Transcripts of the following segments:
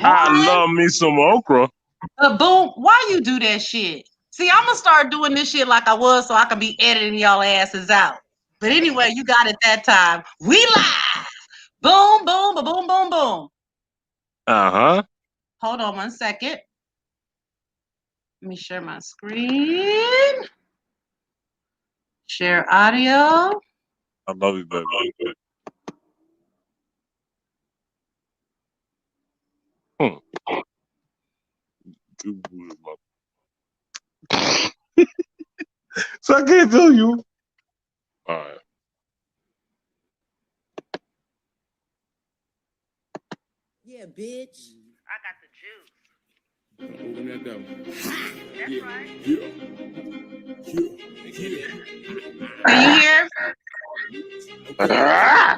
I What? love me some okra. Boom. Why you do that shit? See, I'm gonna start doing this shit like I was so I can be editing y'all asses out. But anyway, you got it that time. We live. Boom, boom, boom, boom, boom. Uh-huh. Hold on 1 second. Let me share my screen. Share audio. I love you, baby. Hmm. Good boy, so I can't tell you. All right. Yeah, bitch. I got the juice. Open that door. That's Yeah, right. yeah. Can you hear? Ah!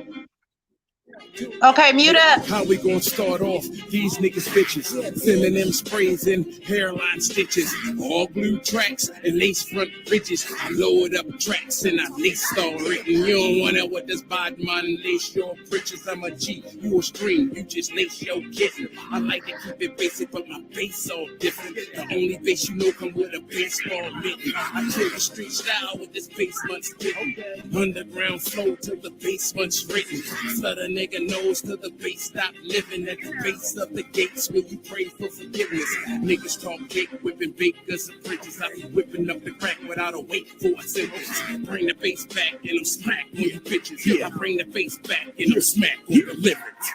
Okay, mute up. How we gonna start off? These niggas bitches sending them sprays and hairline stitches, all blue tracks and lace front ridges. I load up tracks and I lace all written. You don't wanna what this bad man lace your britches. I'm a G, you a string, you just lace your kitten. I like to keep it basic, but my bass all different. The only bass you know come with a baseball mitten. I kill the street style with this basement's kitten. Underground flow till the basement's written. So the nigga knows till the base stop living at the base of the gates where you pray for forgiveness. Niggas talk cake, whipping bakers and bridges. I be whipping up the crack without a wait for a sentence. Bring the bass back and I'm smack on you bitches. I bring the bass back and I'm smack on the lyrics.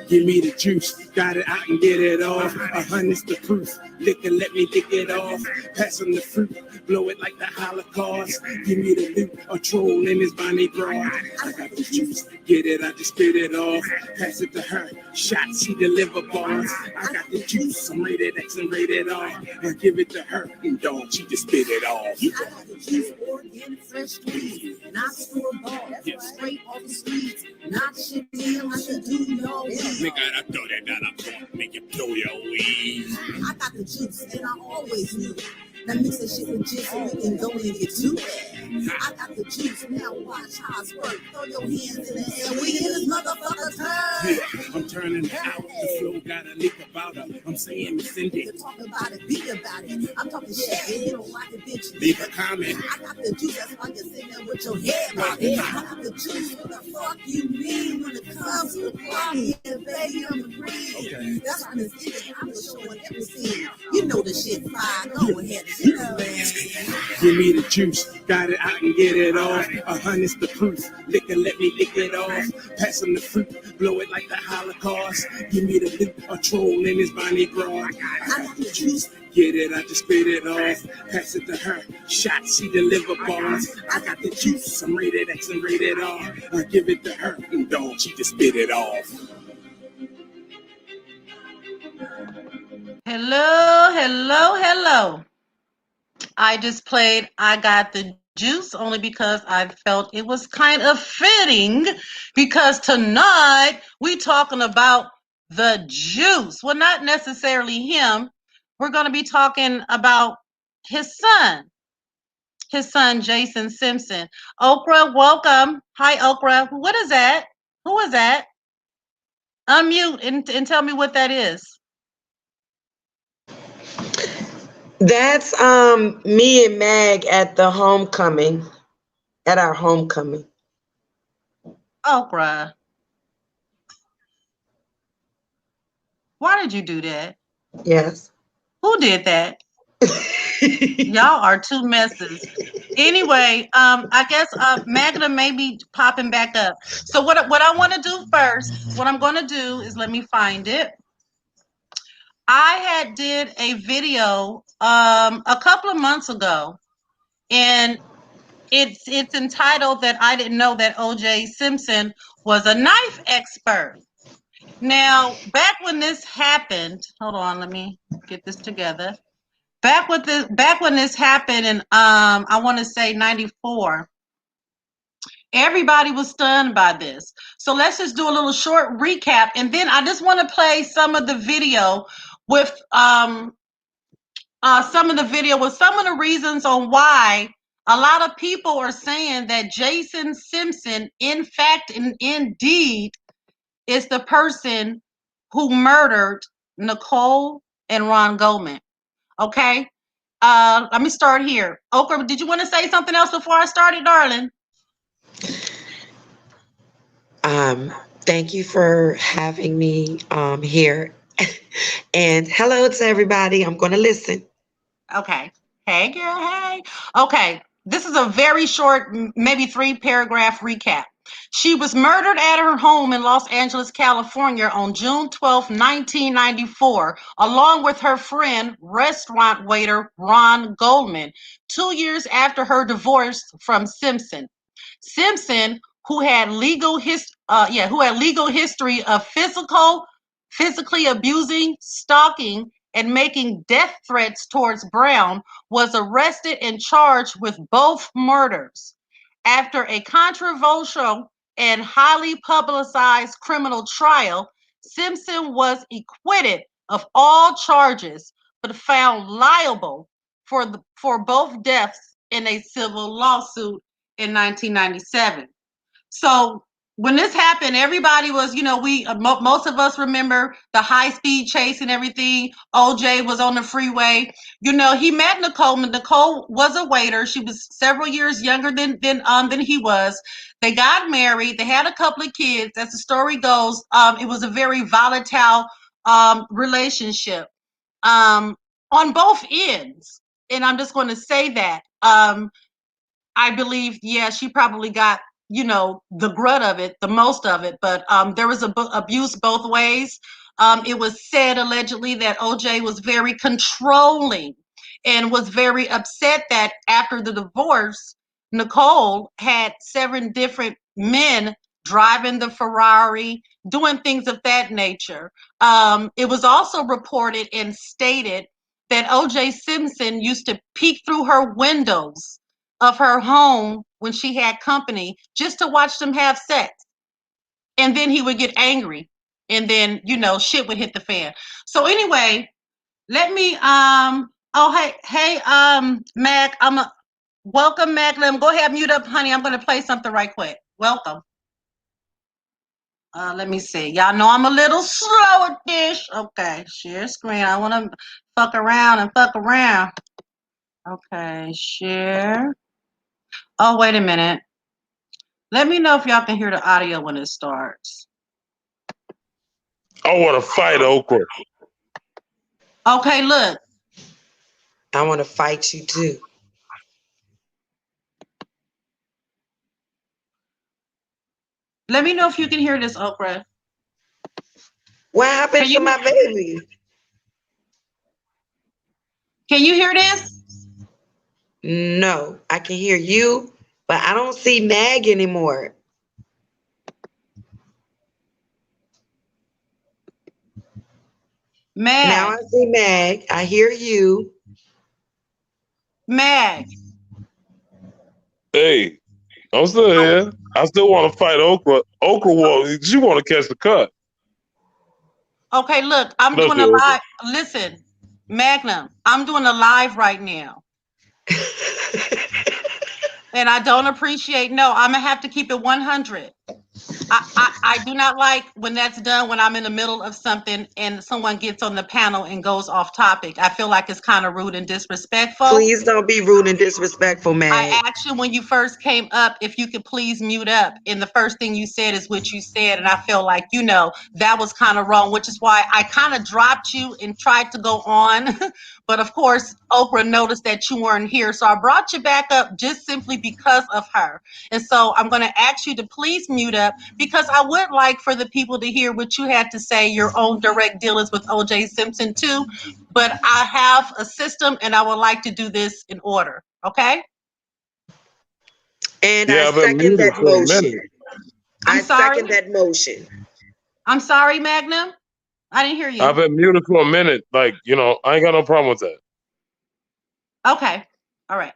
Give me the juice, got it, I can get it off. 100's the proof, liquor, let me lick it off. Pass him the fruit, blow it like the Holocaust. Give me the loot, a troll in his Bonnie broad. I got the juice, get it, I just spit it off. Pass it to her, shot, she deliver bars. I got the juice, I'm rated X and rated R. I give it to her, and dog, she just spit it off. I got the juice, organic, fresh squeeze, not store bought, straight off the streets, not shit in like a do no weed. Nigga, I throw that down, I'm gonna make you blow your weed. I got the juice, and I always knew. Now mix that shit with juice so we can go and get to it. I got the juice, now watch how it's work. Throw your hands in the air, we in this motherfucker turn. Yeah, I'm turning it out, the flow got a leak about her. I'm saying it's in You talk about it, be about it. I'm talking shit, and you don't like it, bitch. Leave a comment. I got the juice, that's why you're sitting there with your head bobbed. I got the juice, what the fuck you mean when it comes to the club? Yeah, baby, I'm the green. Okay. That's why this is, I'm showing everything. You know the shit fire, go ahead, you know it. Give me the juice, got it, I can get it off. 100's the proof, liquor, let me lick it off. Pass him the fruit, blow it like the Holocaust. Give me the loot, a troll in his Bonnie broad. I got the juice. Get it, I just spit it off. Pass it to her, shot, she deliver bars. I got the juice, I'm rated X and rated R. I give it to her, and dog, she just spit it off. Hello, hello, hello. I just played I Got the Juice only because I felt it was kind of fitting because tonight we talking about the juice. Well, not necessarily him. We're going to be talking about his son, Jason Simpson. Oprah, welcome. Hi, Oprah. What is that? Who is that? Unmute and tell me what that is. That's me and Mag at the homecoming, at our homecoming. Oprah. Why did you do that? Yes. Who did that? Y'all are two messes. Anyway, I guess Magda may be popping back up. So what I want to do first, what I'm going to do is let me find it. I had did a video a couple of months ago, and it's entitled that I didn't know that O.J. Simpson was a knife expert. Now, back when this happened, hold on, let me get this together. Back when this happened in I want to say 94, everybody was stunned by this. So let's just do a little short recap, and then I just want to play some of the video with some of the reasons on why a lot of people are saying that Jason Simpson, in fact and indeed, is the person who murdered Nicole, and Ron Goldman. Okay. Let me start here. Okra, did you want to say something else before I started, darling? Thank you for having me here. And hello to everybody. I'm going to listen. Okay. Hey, girl. Hey. Okay. This is a very short, maybe 3-paragraph recap. She was murdered at her home in Los Angeles, California on June 12, 1994, along with her friend, restaurant waiter Ron Goldman, 2 years after her divorce from Simpson. Simpson, who had legal history of physically abusing, stalking, and making death threats towards Brown, was arrested and charged with both murders. After a controversial and highly publicized criminal trial, Simpson was acquitted of all charges, but found liable for both deaths in a civil lawsuit in 1997. So when this happened, everybody was, most of us remember the high-speed chase and everything. OJ was on the freeway. He met Nicole. Nicole was a waiter. She was several years younger than he was. They got married. They had a couple of kids. As the story goes, it was a very volatile relationship on both ends. And I'm just going to say that. I believe, she probably got, the grunt of it, the most of it, but there was abuse both ways. It was said allegedly that OJ was very controlling and was very upset that after the divorce, Nicole had 7 different men driving the Ferrari, doing things of that nature. It was also reported and stated that OJ Simpson used to peek through her windows of her home when she had company just to watch them have sex. And then he would get angry and then, shit would hit the fan. So anyway, let me, Mag, welcome, Mag. Go ahead, mute up, honey. I'm going to play something right quick. Welcome. Let me see. Y'all know I'm a little slow at this. Okay, share screen. I want to fuck around. Okay, share. Oh, wait a minute. Let me know if y'all can hear the audio when it starts. I want to fight Okra. Okay, look. I want to fight you too. Let me know if you can hear this, Okra. What happened to my baby? Can you hear this? No, I can hear you, but I don't see Mag anymore. Mag. Now I see Mag. I hear you. Mag. Hey, I'm still here. I still want to fight Okra. She want to catch the cut. Okay, look, I'm doing a live. Listen, Magnum, I'm doing a live right now. And I don't appreciate, no, I'm going to have to keep it 100. I do not like when that's done when I'm in the middle of something and someone gets on the panel and goes off topic. I feel like it's kind of rude and disrespectful. Please don't be rude and disrespectful, Mag. I asked you when you first came up if you could please mute up. And the first thing you said is what you said. And I feel like, that was kind of wrong, which is why I kind of dropped you and tried to go on. But of course, Oprah noticed that you weren't here. So I brought you back up just simply because of her. And so I'm going to ask you to please mute up because I would like for the people to hear what you had to say, your own direct dealings with O.J. Simpson too. But I have a system and I would like to do this in order. Okay? And I second that motion. I'm sorry? Second that motion. I'm sorry, Magnum. I didn't hear you. I've been muted for a minute. I ain't got no problem with that. Okay. All right.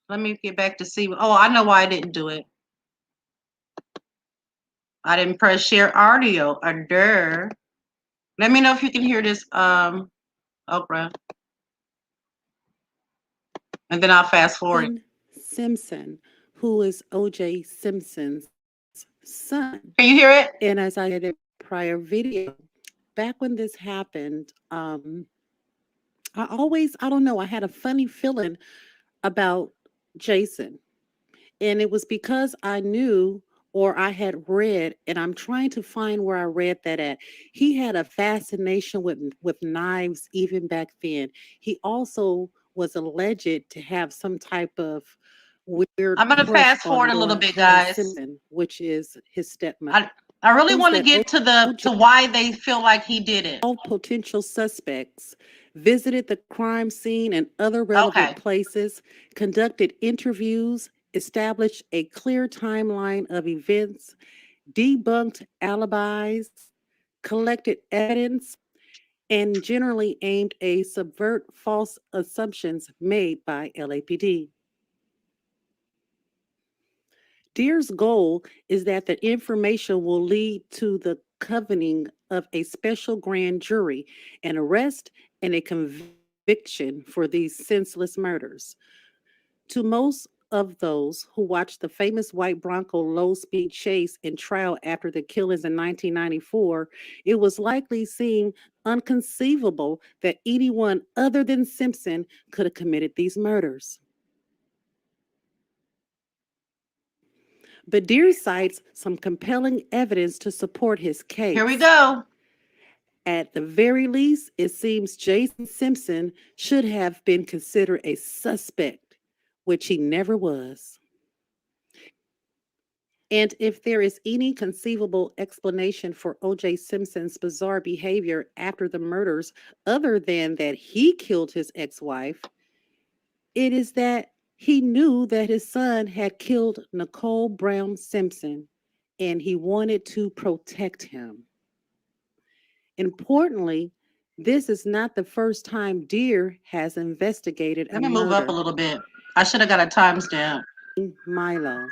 Let me get back to see. Oh, I know why I didn't do it. I didn't press share audio. Let me know if you can hear this, Oprah. And then I'll fast forward. Simpson, who is O.J. Simpson's son. Can you hear it? And as I had prior video. Back when this happened, I don't know, I had a funny feeling about Jason. And it was because I knew or I had read, and I'm trying to find where I read that at. He had a fascination with knives even back then. He also was alleged to have some type of weird I'm gonna crush fast on forward a little bit, Kelly guys. Simpson, which is his stepmother. I really want to That get to why they feel like he did it. all potential suspects visited the crime scene and other relevant Okay. places, conducted interviews, established a clear timeline of events, debunked alibis, collected evidence, and generally aimed to subvert false assumptions made by LAPD. Deere's goal is that the information will lead to the convening of a special grand jury, an arrest, and a conviction for these senseless murders. To most of those who watched the famous white Bronco low speed chase and trial after the killings in 1994, it was likely seemed inconceivable that anyone other than Simpson could have committed these murders. But Deere cites some compelling evidence to support his case. Here we go. At the very least, it seems Jason Simpson should have been considered a suspect, which he never was. And if there is any conceivable explanation for O.J. Simpson's bizarre behavior after the murders, other than that he killed his ex wife, it is that he knew that his son had killed Nicole Brown Simpson and he wanted to protect him. Importantly, this is not the first time Deere has investigated Let me move up a little bit. I should have got a timestamp. Milo.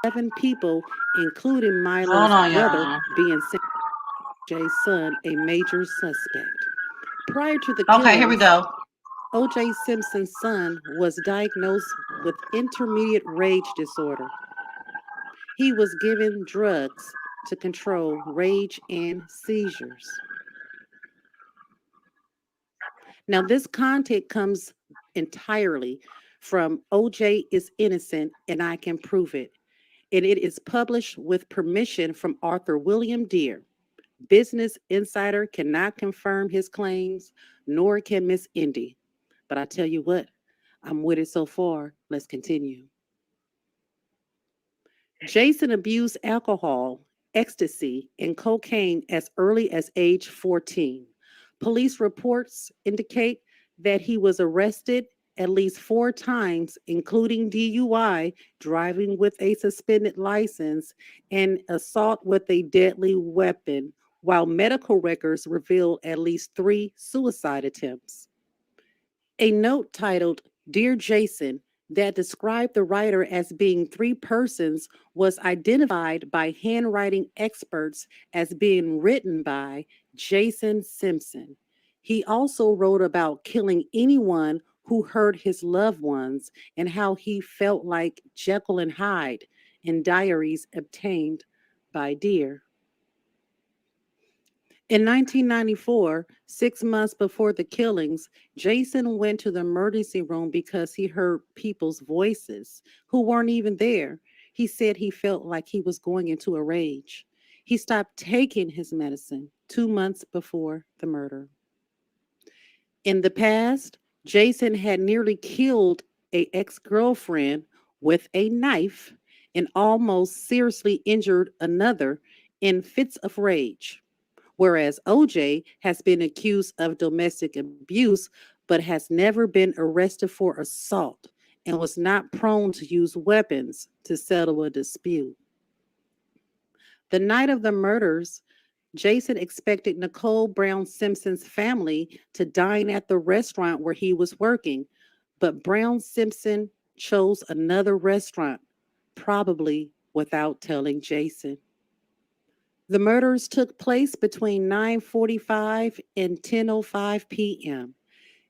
7 people, including Milo's Hold on, brother, y'all. being Jay's son, a major suspect. Prior to the Okay, here we killings, go. O.J. Simpson's son was diagnosed with intermediate rage disorder. He was given drugs to control rage and seizures. Now, this content comes entirely from O.J. is innocent and I can prove it. And it is published with permission from Arthur William Deere. Business Insider cannot confirm his claims, nor can Miss Indy. But I tell you what, I'm with it so far. Let's continue. Jason abused alcohol, ecstasy, and cocaine as early as age 14. Police reports indicate that he was arrested at least 4 times, including DUI, driving with a suspended license, and assault with a deadly weapon, while medical records reveal at least 3 suicide attempts. A note titled, Dear Jason, that described the writer as being 3 persons was identified by handwriting experts as being written by Jason Simpson. He also wrote about killing anyone who hurt his loved ones and how he felt like Jekyll and Hyde in diaries obtained by Deere. In 1994, 6 months before the killings, Jason went to the emergency room because he heard people's voices who weren't even there. He said he felt like he was going into a rage. He stopped taking his medicine 2 months before the murder. In the past, Jason had nearly killed an ex-girlfriend with a knife and almost seriously injured another in fits of rage. Whereas OJ has been accused of domestic abuse, but has never been arrested for assault and was not prone to use weapons to settle a dispute. The night of the murders, Jason expected Nicole Brown Simpson's family to dine at the restaurant where he was working, but Brown Simpson chose another restaurant, probably without telling Jason. The murders took place between 9:45 and 10:05 p.m.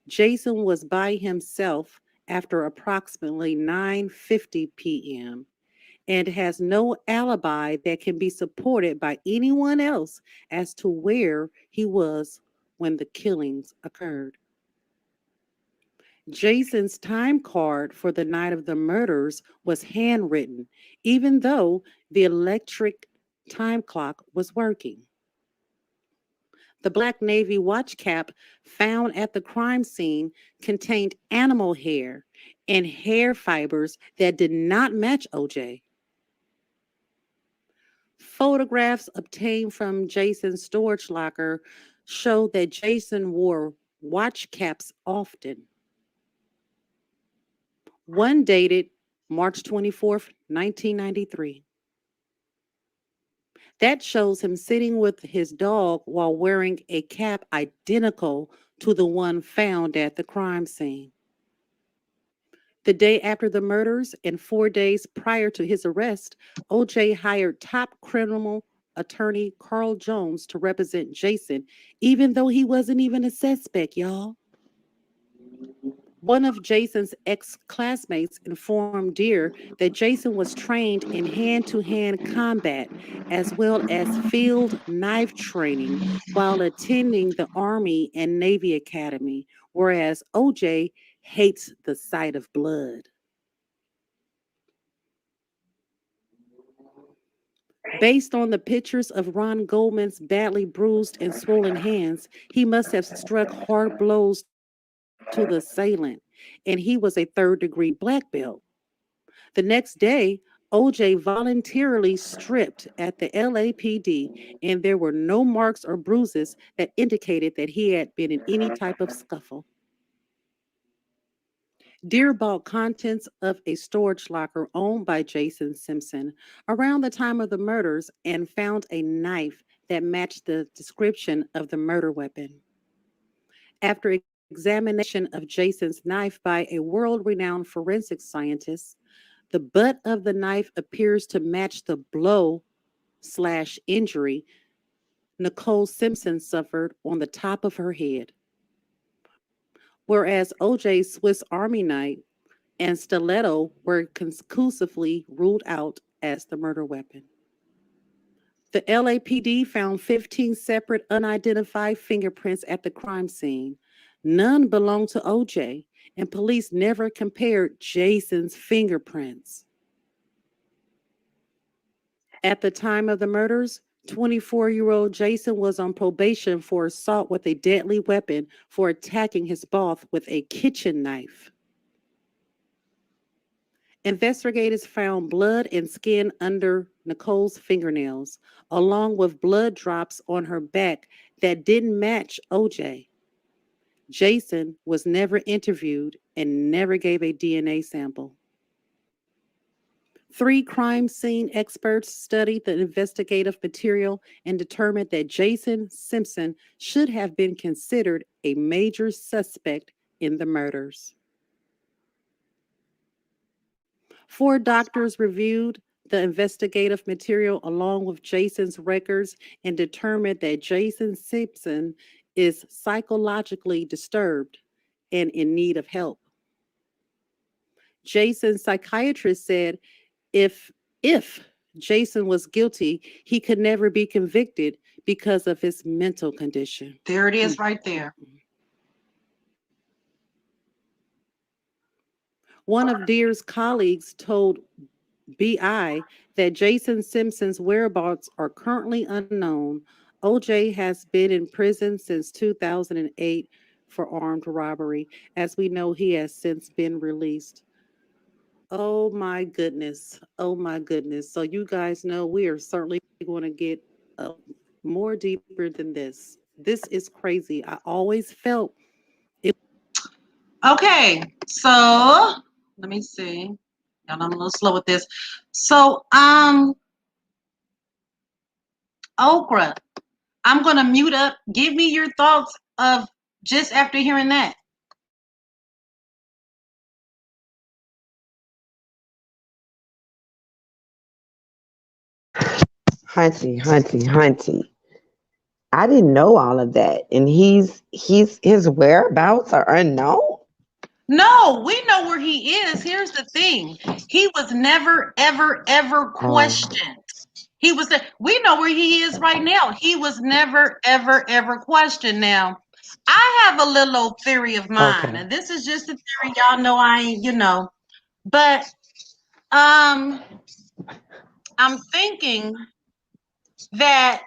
Jason was by himself after approximately 9:50 p.m. and has no alibi that can be supported by anyone else as to where he was when the killings occurred. Jason's time card for the night of the murders was handwritten, even though the electric time clock was working. The Black Navy watch cap found at the crime scene contained animal hair and hair fibers that did not match OJ. Photographs obtained from Jason's storage locker show that Jason wore watch caps often. One dated March 24th, 1993. That shows him sitting with his dog while wearing a cap identical to the one found at the crime scene. The day after the murders and 4 days prior to his arrest, OJ hired top criminal attorney Carl Jones to represent Jason, even though he wasn't even a suspect, y'all. One of Jason's ex-classmates informed Deer that Jason was trained in hand-to-hand combat as well as field knife training while attending the Army and Navy Academy, whereas OJ hates the sight of blood. Based on the pictures of Ron Goldman's badly bruised and swollen hands, he must have struck hard blows to the assailant, and he was a third-degree black belt. The next day, OJ voluntarily stripped at the LAPD, and there were no marks or bruises that indicated that he had been in any type of scuffle. Deer bought contents of a storage locker owned by Jason Simpson around the time of the murders and found a knife that matched the description of the murder weapon. After examination of Jason's knife by a world-renowned forensic scientist, the butt of the knife appears to match the blow/injury Nicole Simpson suffered on the top of her head. Whereas OJ's Swiss Army knife and stiletto were conclusively ruled out as the murder weapon. The LAPD found 15 separate unidentified fingerprints at the crime scene. None belonged to OJ, and police never compared Jason's fingerprints. At the time of the murders, 24-year-old Jason was on probation for assault with a deadly weapon for attacking his boss with a kitchen knife. Investigators found blood and skin under Nicole's fingernails, along with blood drops on her back that didn't match OJ. Jason was never interviewed and never gave a DNA sample. 3 crime scene experts studied the investigative material and determined that Jason Simpson should have been considered a major suspect in the murders. 4 doctors reviewed the investigative material along with Jason's records and determined that Jason Simpson is psychologically disturbed and in need of help. Jason's psychiatrist said if Jason was guilty, he could never be convicted because of his mental condition. There it is right there. One of Deer's colleagues told BI that Jason Simpson's whereabouts are currently unknown. OJ has been in prison since 2008 for armed robbery. As we know, he has since been released. Oh my goodness. Oh my goodness. So you guys know we are certainly going to get more deeper than this. This is crazy. I always felt it. Okay, so let me see. I'm a little slow with this. So, Okra, I'm gonna mute up. Give me your thoughts of just after hearing that. Hunty. I didn't know all of that. And his whereabouts are unknown. No, we know where he is. Here's the thing. He was never, ever, ever questioned. He was, we know where he is right now. He was never, ever, ever questioned. Now, I have a little old theory of mine, and this is just a theory. Y'all know I ain't, but I'm thinking that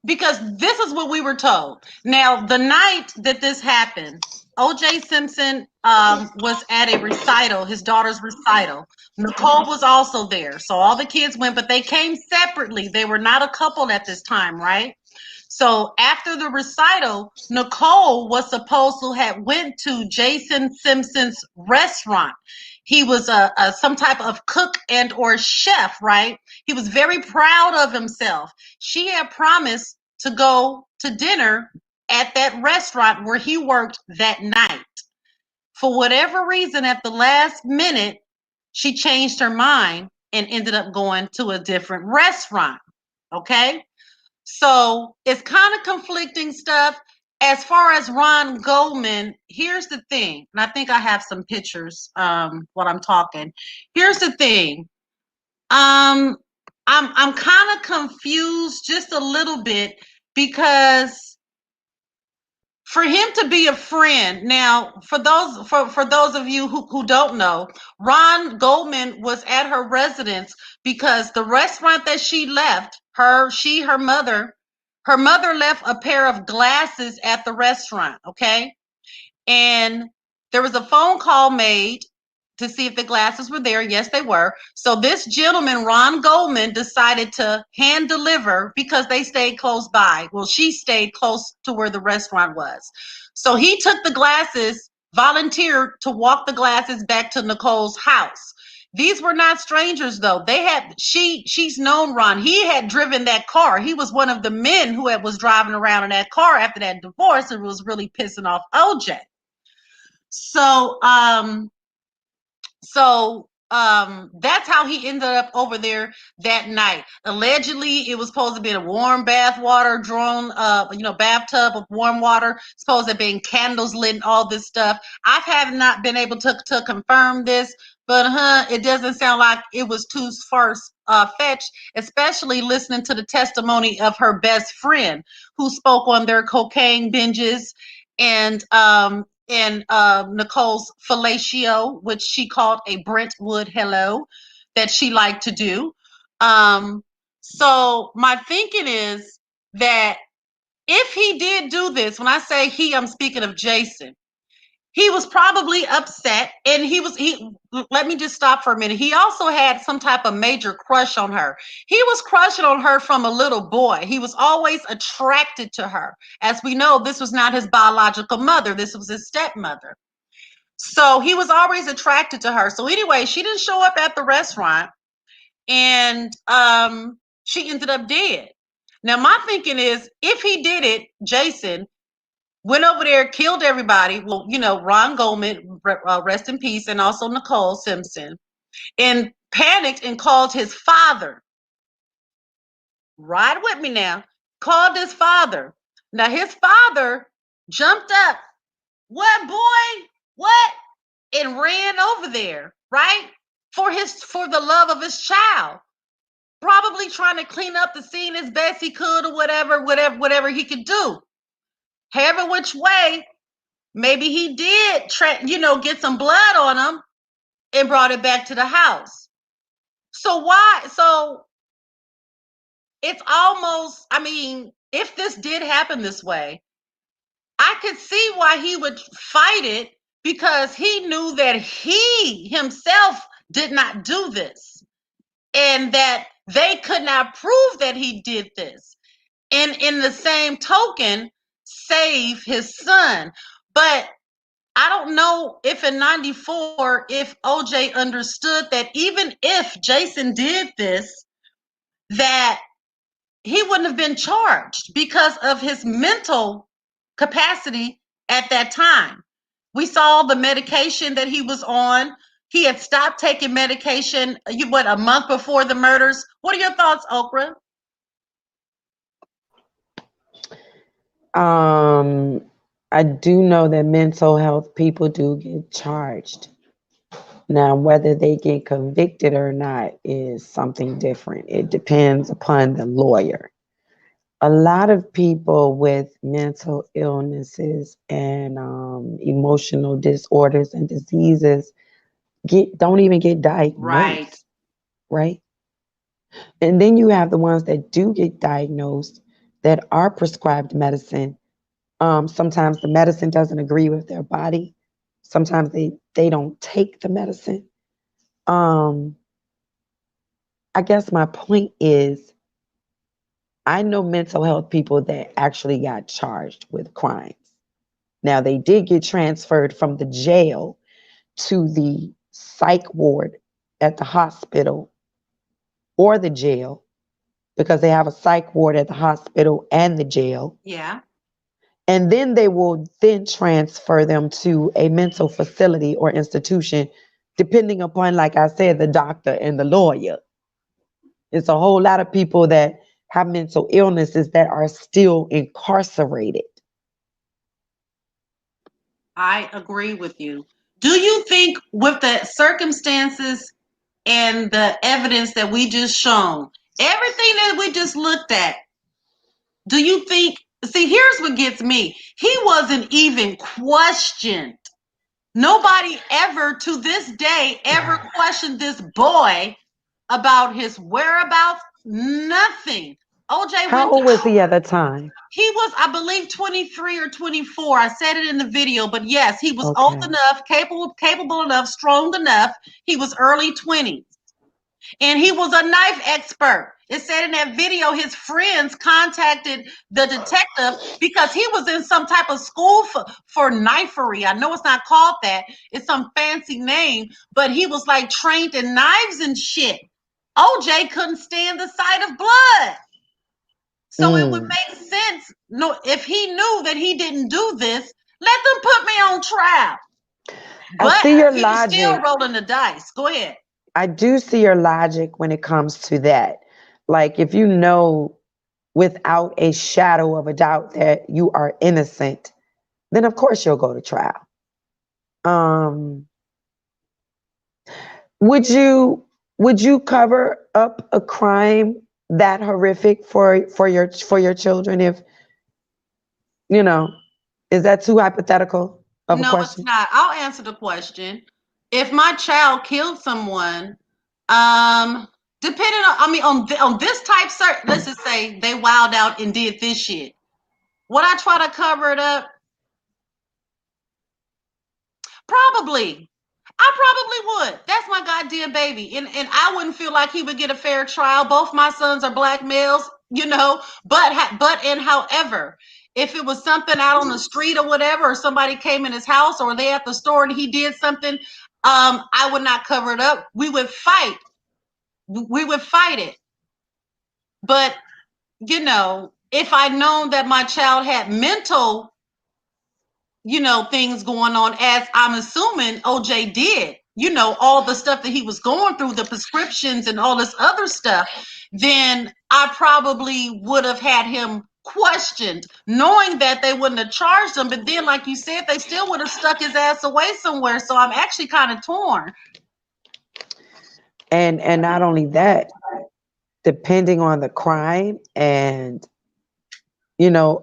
because this is what we were told. Now, the night that this happened, O.J. Simpson was at a recital, his daughter's recital. Nicole was also there. So all the kids went, but they came separately. They were not a couple at this time, right? So after the recital, Nicole was supposed to have went to Jason Simpson's restaurant. He was some type of cook and or chef, right? He was very proud of himself. She had promised to go to dinner at that restaurant where he worked that night. For whatever reason, at the last minute, she changed her mind and ended up going to a different restaurant. Okay? So it's kind of conflicting stuff. As far as Ron Goldman, here's the thing, and I think I have some pictures while I'm talking. Here's the thing. I'm kind of confused just a little bit because for him to be a friend, now for those of you who don't know, Ron Goldman was at her residence because the restaurant that she left, her mother left a pair of glasses at the restaurant, okay? And there was a phone call made to see if the glasses were there. Yes, they were. So this gentleman, Ron Goldman, decided to hand deliver because they stayed close by. Well, she stayed close to where the restaurant was. So he took the glasses, volunteered to walk the glasses back to Nicole's house. These were not strangers, though. She's known Ron. He had driven that car. He was one of the men who was driving around in that car after that divorce and was really pissing off OJ. So that's how he ended up over there that night. Allegedly, it was supposed to be a warm bath water drawn, bathtub of warm water. Supposed to have been candles lit and all this stuff. I have not been able to confirm this, but it doesn't sound like it was too far fetched, especially listening to the testimony of her best friend who spoke on their cocaine binges and Nicole's fellatio, which she called a Brentwood hello, that she liked to do. So my thinking is that if he did do this, when I say he, I'm speaking of Jason, he was probably upset, and let me just stop for a minute. He also had some type of major crush on her. He was crushing on her from a little boy. He was always attracted to her. As we know, this was not his biological mother. This was his stepmother. So he was always attracted to her. So anyway, she didn't show up at the restaurant, and she ended up dead. Now, my thinking is, if he did it, Jason went over there, killed everybody. Well, Ron Goldman, rest in peace, and also Nicole Simpson, and panicked and called his father. Ride with me now. Called his father. Now, his father jumped up. What, boy? What? And ran over there, right? For the love of his child. Probably trying to clean up the scene as best he could, or whatever he could do. However which way, maybe he did, get some blood on him and brought it back to the house. So it's almost, if this did happen this way, I could see why he would fight it, because he knew that he himself did not do this and that they could not prove that he did this. And in the same token, save his son. But I don't know if in 94, if OJ understood that even if Jason did this, that he wouldn't have been charged because of his mental capacity at that time. We saw the medication that he was on. He had stopped taking medication, a month before the murders. What are your thoughts, Okra? I do know that mental health people do get charged. Now, whether they get convicted or not is something different. It depends upon the lawyer. A lot of people with mental illnesses and emotional disorders and diseases don't even get Right. diagnosed, right? And then you have the ones that do get diagnosed that are prescribed medicine. Sometimes the medicine doesn't agree with their body. Sometimes they don't take the medicine. Um, I guess my point is I know mental health people that actually got charged with crimes. Now they did get transferred from the jail to the psych ward at the hospital or the jail because they have a psych ward at the hospital and the jail. Yeah. And then they will then transfer them to a mental facility or institution, depending upon, like I said, the doctor and the lawyer. It's a whole lot of people that have mental illnesses that are still incarcerated. I agree with you. Do you think with the circumstances and the evidence that we just shown, everything that we just looked at, do you think, see, here's what gets me. He wasn't even questioned. Nobody ever to this day ever questioned this boy about his whereabouts, nothing. OJ How went old was to, he at the time? he was, I believe, 23 or 24. I said it in the video, but yes, he was old Okay. enough, capable enough, strong enough. He was early 20s. And he was a knife expert. It said in that video, his friends contacted the detective because he was in some type of school for knifery. I know it's not called that. It's some fancy name, but he was like trained in knives and shit. OJ couldn't stand the sight of blood. So it would make sense. No, if he knew that he didn't do this, let them put me on trial. I But see your he was still logic. rolling the dice. Go ahead. I do see your logic when it comes to that. Like, if you know without a shadow of a doubt that you are innocent, then of course you'll go to trial. Um, would you cover up a crime that horrific for your children if you know? Is that too hypothetical of a No, it's question? not. I'll answer the question. If my child killed someone, depending on, I mean, on this type, let's just say they wild out and did this shit. Would I try to cover it up? Probably. I probably would. That's my goddamn baby. And I wouldn't feel like he would get a fair trial. Both my sons are black males, you know, however, if it was something out on the street or whatever, or somebody came in his house or they at the store and he did something, I would not cover it up. We would fight. We would fight it. But, you know, if I'd known that my child had mental, you know, things going on, as I'm assuming OJ did, you know, all the stuff that he was going through, the prescriptions and all this other stuff, then I probably would have had him questioned, knowing that they wouldn't have charged him. But then, like you said, they still would have stuck his ass away somewhere. So I'm actually kind of torn. And not only that, depending on the crime and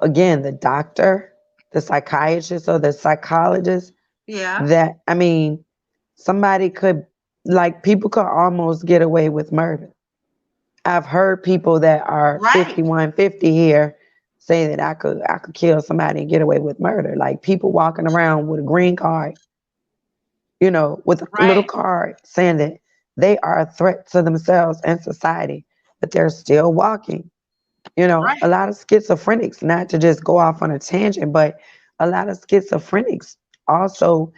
again, the doctor, the psychiatrist or the psychologist, Yeah. that I mean, somebody could, like, people could almost get away with murder. I've heard people that are Right. 51, 50 here say that I could kill somebody and get away with murder. Like, people walking around with a green card, with a little Right. card saying that they are a threat to themselves and society, but they're still walking. Right. A lot of schizophrenics, not to just go off on a tangent, but a lot of schizophrenics also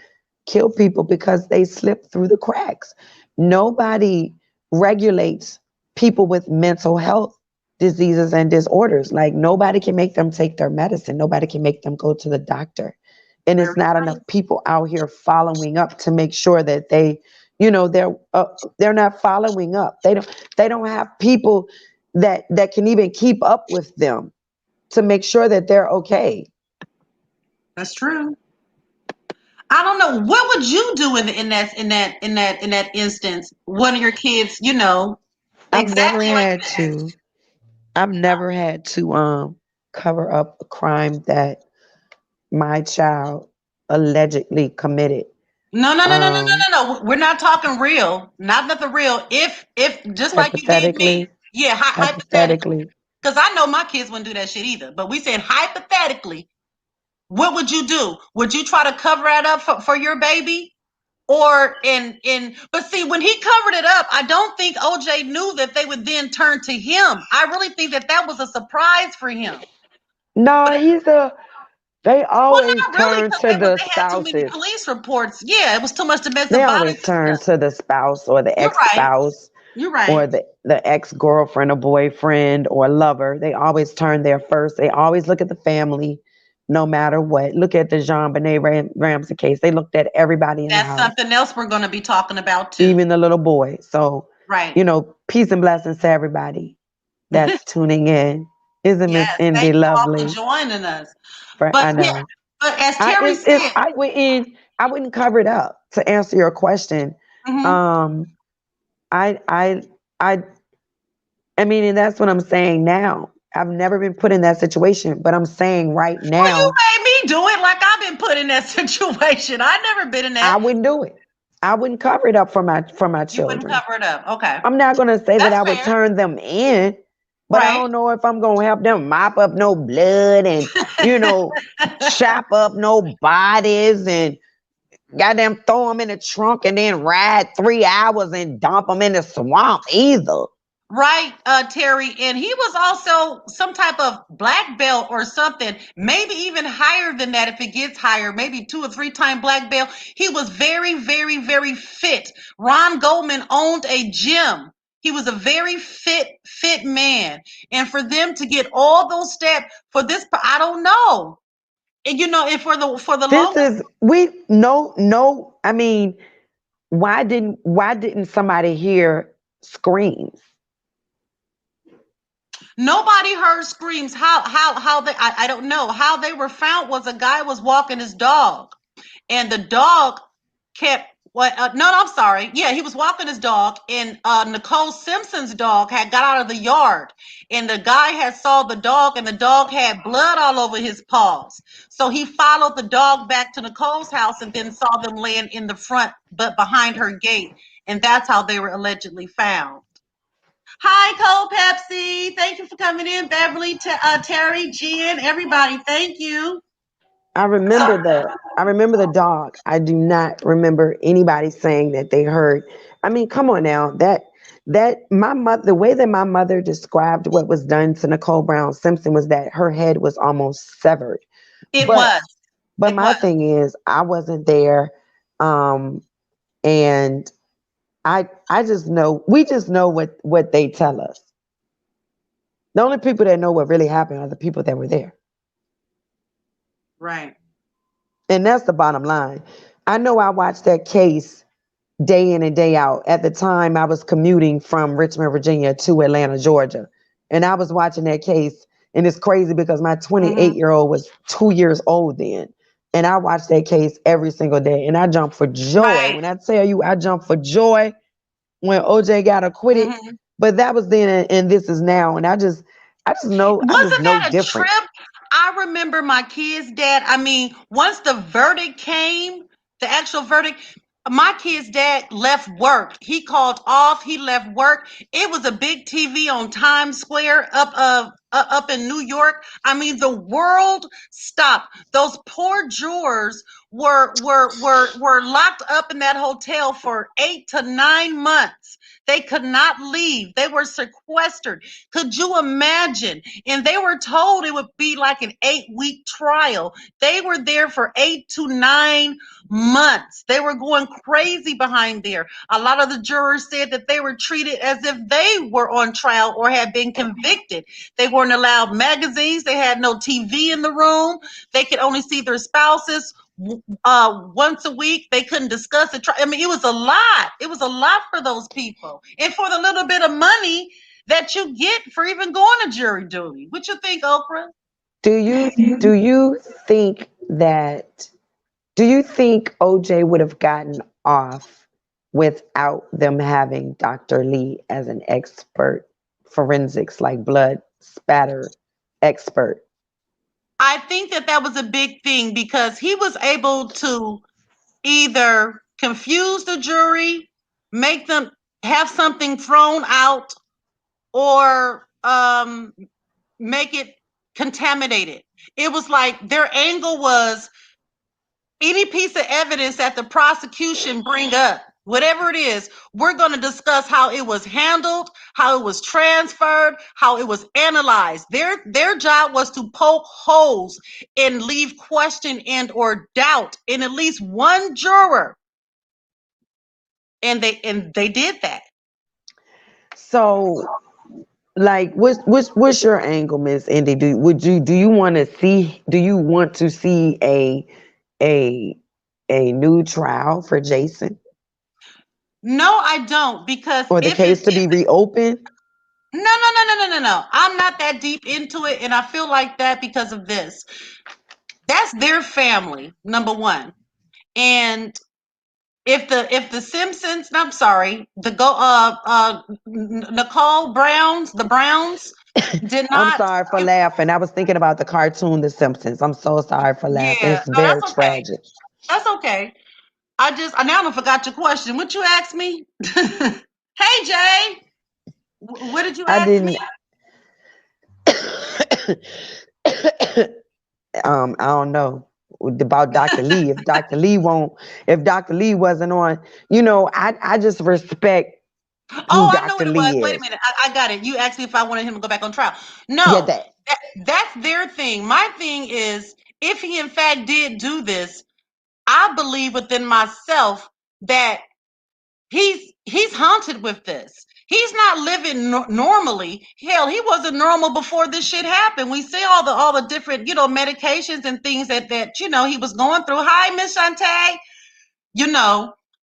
kill people because they slip through the cracks. Nobody regulates people with mental health diseases and disorders. Like, nobody can make them take their medicine. Nobody can make them go to the doctor. And it's not enough people out here following up to make sure that they're not following up. They don't have people that can even keep up with them to make sure that they're okay. That's true. I don't know. What would you do in that instance? One of your kids, I've never exactly like had that. to. I've never had to cover up a crime that my child allegedly committed. No, no, no, no, no, Um, no, no, no. We're not talking real. Not nothing real. If just like you did me, hypothetically, yeah, hypothetically. hypothetically, Because I know my kids wouldn't do that shit either. But we said hypothetically, what would you do? Would you try to cover that up for your baby? Or but see, when he covered it up, I don't think OJ knew that they would then turn to him. I really think that was a surprise for him. no, they Well, always not really, turn because to the they had too many spouses. police reports. Yeah, it was too much domestic They violence always and turn stuff. to the spouse or the You're right. ex-spouse You're right. or the ex-girlfriend or boyfriend or lover. They always turn there first. They always look at the family no matter what. Look at the Jean Benet Ramsey case. They looked at everybody in the That's house, something else we're going to be talking about too. even the little boy. So, Right. peace and blessings to everybody that's tuning in. Isn't Miss Yes. Thank Indy you all for lovely? joining us. I But yeah, know. but as I Terry it's said, I wouldn't cover it up to answer your question. mhm. Um, I I I I mean, and that's what I'm saying now. I've never been put in that situation, but I'm saying right Well, you now, made me do it like I've been put in that situation. I've never been in I that. wouldn't do it. I wouldn't cover it up for my You wouldn't children. cover it up. Okay. I'm not gonna say that That's I would fair. turn them in, but I Right. don't know if I'm gonna help them mop up no blood and chop up no bodies and goddamn throw them in the trunk and then ride 3 hours and dump them in the swamp either. Right, Terry. And he was also some type of black belt or something, maybe even higher than that if it gets higher, maybe 2 or 3 time black belt. He was very, very, very fit. Ron Goldman owned a gym. He was a very fit man. And for them to get all those steps for this, I don't know. And and for the This longest, is we no. I mean, why didn't somebody hear screams? nobody heard screams. How they I don't know. How they were found was a guy was walking his dog. And the dog kept what no, I'm sorry, yeah, he was walking his dog, and Nicole Simpson's dog had got out of the yard, and the guy had saw the dog, and the dog had blood all over his paws. So he followed the dog back to Nicole's house and then saw them laying in the front but behind her gate, and that's how they were allegedly found. Hi, Cole Pepsi, thank you for coming in. Beverly, Terry, Jen, everybody, thank you. I remember the dog. I do not remember anybody saying that they heard. I mean, come on now. That my mother, the way that my mother described what was done to Nicole Brown Simpson was that her head was almost severed. It But was. but It my was. thing is, I wasn't there, um, and I just know we just know what they tell us. The only people that know what really happened are the people that were there. Right. And that's the bottom line. I know I watched that case day in and day out. At the time, I was commuting from Richmond, Virginia to Atlanta, Georgia. And I was watching that case. And it's crazy because my Mm-hmm. 28-year-old was 2 years old then. And I watched that case every single day. And I jumped for joy. Right. When I tell you I jumped for joy when OJ got acquitted. Mm-hmm. But that was then and this is now. And I just know Wasn't that a different. trip? I remember my kid's dad. I mean, once the verdict came, the actual verdict, my kid's dad left work. He called off. He left work. It was a big TV on Times Square up in New York. I mean, the world stopped. Those poor jurors were locked up in that hotel for 8 to 9 months. They could not leave. They were sequestered. Could you imagine? And they were told it would be like an 8-week trial. They were there for 8 to 9 months. They were going crazy behind there. A lot of the jurors said that they were treated as if they were on trial or had been convicted. They weren't allowed magazines. They had no TV in the room. They could only see their spouses once a week. They couldn't discuss it. I mean, it was a lot. It was a lot for those people, and for the little bit of money that you get for even going to jury duty. What you think, Oprah? Do you think that, do you think OJ would have gotten off without them having Dr. Lee as an expert forensics, like blood spatter expert? I think that was a big thing because he was able to either confuse the jury, make them have something thrown out, or make it contaminated. It was like their angle was any piece of evidence that the prosecution bring up, whatever it is, we're going to discuss how it was handled, how it was transferred, how it was analyzed. Their job was to poke holes and leave question and or doubt in at least one juror. And they did that. So, like, what's your angle, Miss Indy? Do you want to see? Do you want to see a new trial for Jason, No, I don't, because or the case to be reopened? No. I'm not that deep into it, and I feel like that because of this. That's their family, number one. And if the Simpsons, I'm sorry, Nicole Browns, the Browns did I'm not. sorry for laughing. I was thinking about the cartoon The Simpsons. I'm so sorry for laughing. Yeah, It's no, very that's okay. tragic. That's okay. I now forgot your question. What you asked me? Hey Jay, what did you I ask didn't. me? I don't know about Dr. Lee. If Dr. Lee wasn't on, I just respect who Oh, I know Dr. what it was. Lee Wait a is. minute. I got it. You asked me if I wanted him to go back on trial. Yeah, No, that. that's their thing. My thing is, if he in fact did do this, I believe within myself that he's haunted with this. He's not living normally. Hell, he wasn't normal before this shit happened. We see all the different medications and things that he was going through. Hi, Miss Shantae.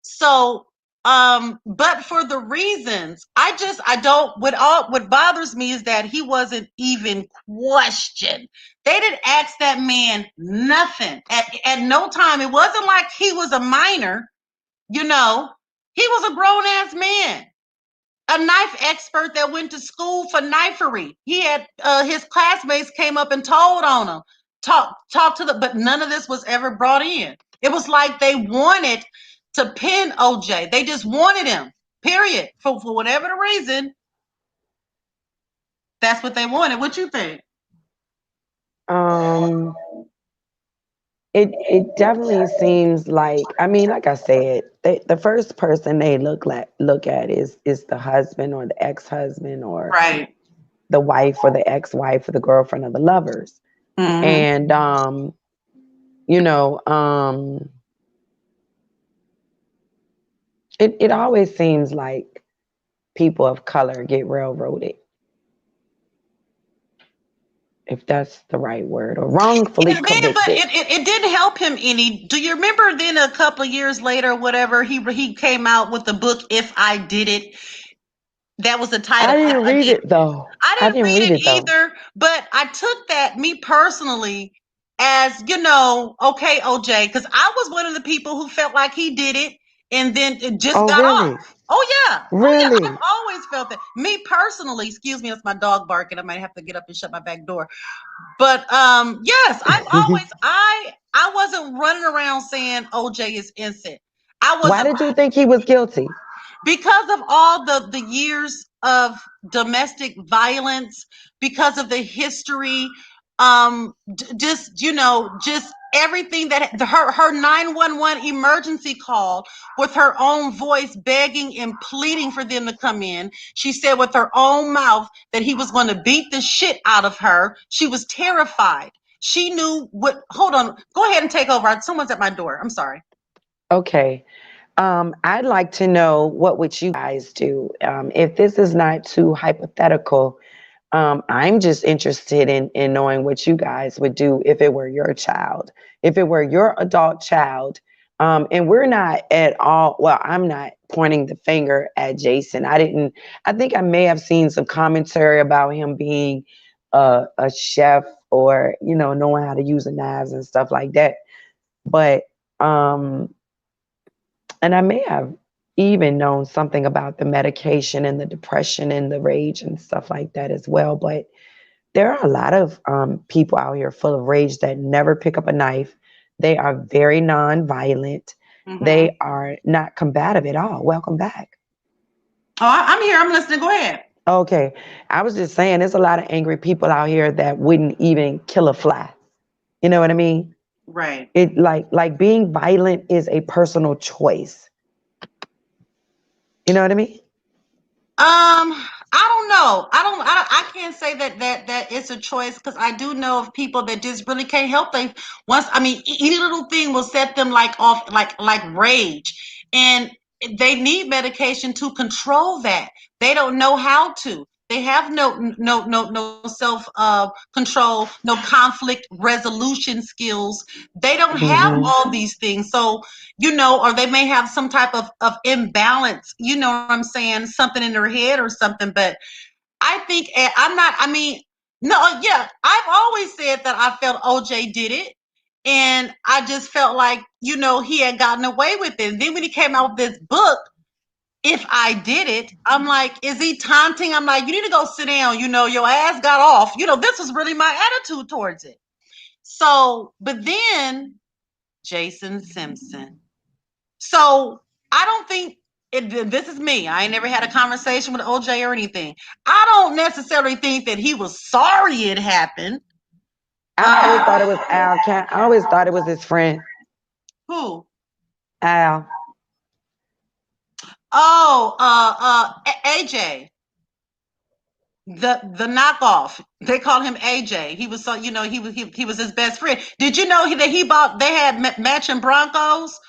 So but for the reasons, I don't, what bothers me is that he wasn't even questioned. They didn't ask that man nothing at no time. It wasn't like he was a minor. He was a grown-ass man, a knife expert that went to school for knifery. He had his classmates came up and told on him, talk to but none of this was ever brought in. It was like they wanted to pin OJ. They just wanted him, period. For whatever the reason, that's what they wanted. What you think? It definitely seems like, I mean, like I said, the first person they look at is the husband or the ex-husband or Right. the wife or the ex-wife or the girlfriend or the lovers. Mm-hmm. And it always seems like people of color get railroaded, if that's the right word, or wrongfully But convicted. it didn't help him any. Do you remember then a couple of years later, whatever, he came out with the book, If I Did It? That was the title. I didn't read it though. I didn't read it though. either, but I took that, me personally, as, okay, OJ, because I was one of the people who felt like he did it and then it just got really? off. Oh yeah. Really? Oh, yeah. I've always felt that. Me personally, excuse me, that's my dog barking. I might have to get up and shut my back door. But yes, I've always I wasn't running around saying OJ is innocent. Why did you think he was guilty? Because of all the years of domestic violence, because of the history, just everything that her 911 emergency call with her own voice begging and pleading for them to come in. She said with her own mouth that he was going to beat the shit out of her. She was terrified. She knew what. Hold on, go ahead and take over. Someone's at my door. I'm sorry. Okay. I'd like to know, what would you guys do? If this is not too hypothetical, I'm just interested in knowing what you guys would do if it were your child, if it were your adult child. And we're not at all, well, I'm not pointing the finger at Jason. I think I may have seen some commentary about him being a chef or, you know, knowing how to use the knives and stuff like that. But, and I may have even known something about the medication and the depression and the rage and stuff like that as well. But there are a lot of people out here full of rage that never pick up a knife. They are very non-violent. They are not combative at all. Welcome back. Oh, I'm here. I'm listening. Go ahead. Okay. I was just saying there's a lot of angry people out here that wouldn't even kill a fly. You know what I mean? Right. It like being violent is a personal choice. You know what I mean? I don't know. I can't say that it's a choice, because I do know of people that just really can't help. They once, I mean, any little thing will set them like off, like rage, and they need medication to control that. They don't know how to. They have no self control, no conflict resolution skills. They don't have Mm-hmm. all these things. So, you know, or they may have some type of imbalance, you know what I'm saying, something in their head or something. But I think I'm not, I mean, no, yeah, I've always said that I felt OJ did it. And I just felt like, you know, he had gotten away with it. And then when he came out with this book, If I Did It, I'm like, is he taunting? I'm like, you need to go sit down. You know, your ass got off. You know, this was really my attitude towards it. So, but then Jason Simpson. So I don't think this is me. I ain't never had a conversation with OJ or anything. I don't necessarily think that he was sorry it happened. I always thought it was Al. I always thought it was his friend. Who? Al. Oh, AJ. The knockoff. They call him AJ. He was, so, you know, he was his best friend. Did you know that he bought? They had matching Broncos.